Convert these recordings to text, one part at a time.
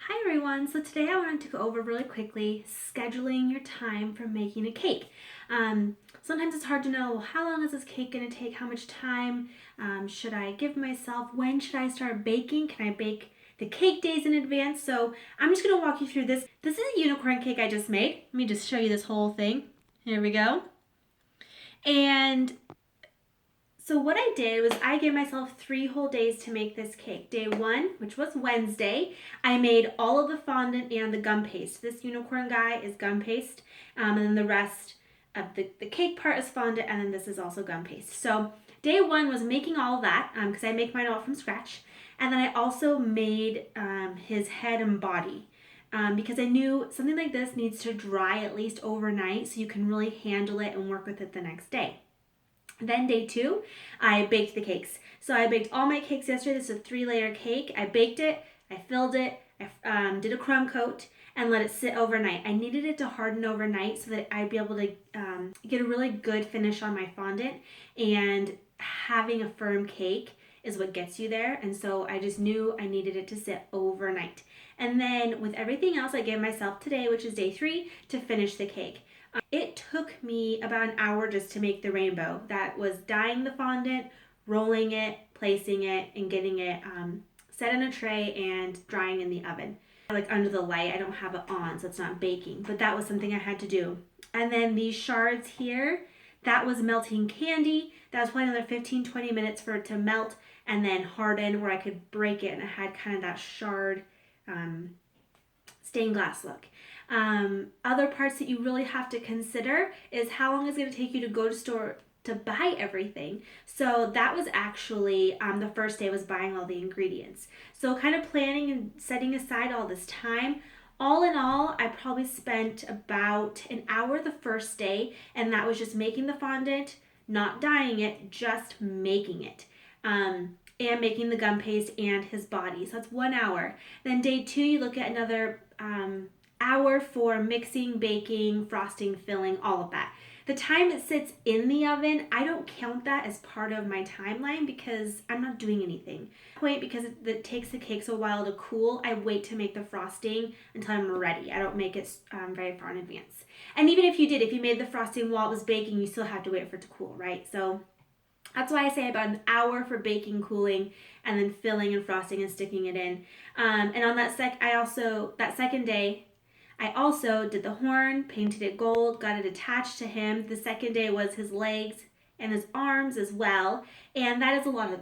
Hi everyone, so today I wanted to go over really quickly scheduling your time for making a cake. Sometimes it's hard to know, well, how long is this cake going to take, how much time should I give myself, when should I start baking, can I bake the cake days in advance? So I'm just going to walk you through this. This is a unicorn cake I just made. Let me just show you this whole thing. Here we go. And so what I did was I gave myself 3 whole days to make this cake. Day 1, which was Wednesday, I made all of the fondant and the gum paste. This unicorn guy is gum paste, and then the rest of the cake part is fondant, and then this is also gum paste. So day 1 was making all of that, because I make mine all from scratch. And then I also made his head and body. Because I knew something like this needs to dry at least overnight so you can really handle it and work with it the next day. Then day 2, I baked the cakes. So I baked all my cakes yesterday. This is a 3-layer cake. I baked it, I filled it, I did a crumb coat, and let it sit overnight. I needed it to harden overnight so that I'd be able to get a really good finish on my fondant. And having a firm cake is what gets you there. And so I just knew I needed it to sit overnight. And then with everything else, I gave myself today, which is day 3, to finish the cake. It took me about an hour just to make the rainbow. That was dyeing the fondant, rolling it, placing it, and getting it set in a tray and drying in the oven. Like under the light, I don't have it on, so it's not baking, but that was something I had to do. And then these shards here, that was melting candy. That was probably another 15-20 minutes for it to melt and then harden where I could break it, and it had kind of that shard stained glass look. Other parts that you really have to consider is how long it's going to take you to go to store to buy everything. So that was actually the first day was buying all the ingredients. So kind of planning and setting aside all this time. All in all, I probably spent about an hour the first day, and that was just making the fondant, not dyeing it, just making it. And making the gum paste and his body. So that's 1 hour. Then day 2, you look at another hour for mixing, baking, frosting, filling, all of that. The time it sits in the oven, I don't count that as part of my timeline because I'm not doing anything. Wait, because it takes the cakes a while to cool, I wait to make the frosting until I'm ready. I don't make it very far in advance. And even if you made the frosting while it was baking, you still have to wait for it to cool, right? So that's why I say about an hour for baking, cooling, and then filling and frosting and sticking it in. And on that second day, I also did the horn, painted it gold, got it attached to him. The second day was his legs and his arms as well. And that was a lot of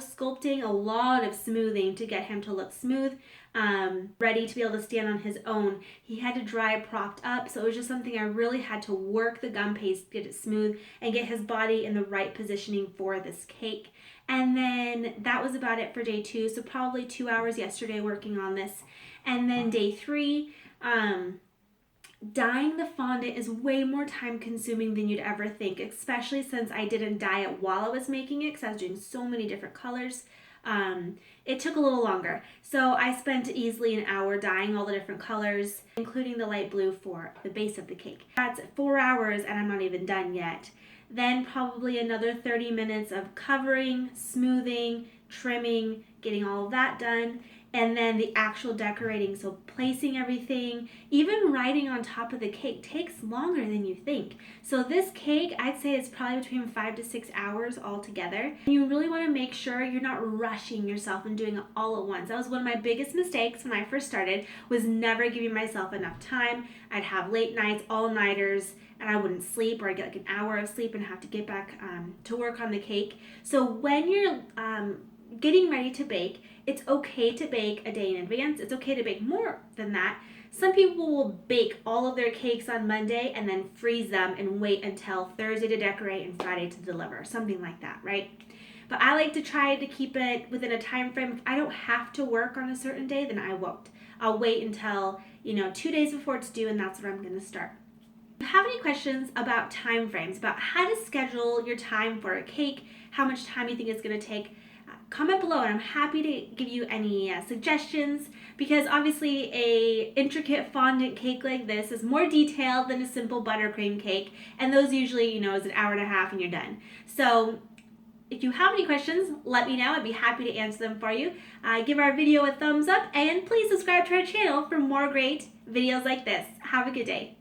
sculpting, a lot of smoothing to get him to look smooth, ready to be able to stand on his own. He had to dry propped up, so it was just something I really had to work the gum paste, get it smooth, and get his body in the right positioning for this cake. And then that was about it for day 2, so probably 2 hours yesterday working on this. And then day 3, dyeing the fondant is way more time consuming than you'd ever think, especially since I didn't dye it while I was making it because I was doing so many different colors. It took a little longer. So I spent easily an hour dyeing all the different colors, including the light blue for the base of the cake. That's 4 hours and I'm not even done yet. Then probably another 30 minutes of covering, smoothing, trimming, getting all of that done. And then the actual decorating, so placing everything, even writing on top of the cake takes longer than you think. So this cake, I'd say it's probably between 5 to 6 hours altogether. You really want to make sure you're not rushing yourself and doing it all at once. That was one of my biggest mistakes when I first started, was never giving myself enough time. I'd have late nights, all-nighters, and I wouldn't sleep, or I'd get like an hour of sleep and have to get back to work on the cake. So when you're getting ready to bake, it's okay to bake a day in advance. It's okay to bake more than that. Some people will bake all of their cakes on Monday and then freeze them and wait until Thursday to decorate and Friday to deliver, something like that, right? But I like to try to keep it within a time frame. If I don't have to work on a certain day, then I won't. I'll wait until 2 days before it's due, and that's where I'm going to start. If you have any questions about time frames, about how to schedule your time for a cake, how much time you think it's going to take, comment below, and I'm happy to give you any suggestions, because obviously a intricate fondant cake like this is more detailed than a simple buttercream cake, and those usually is an hour and a half and you're done. So If you have any questions, let me know. I'd be happy to answer them for you. Give our video a thumbs up and please subscribe to our channel for more great videos like this. Have a good day.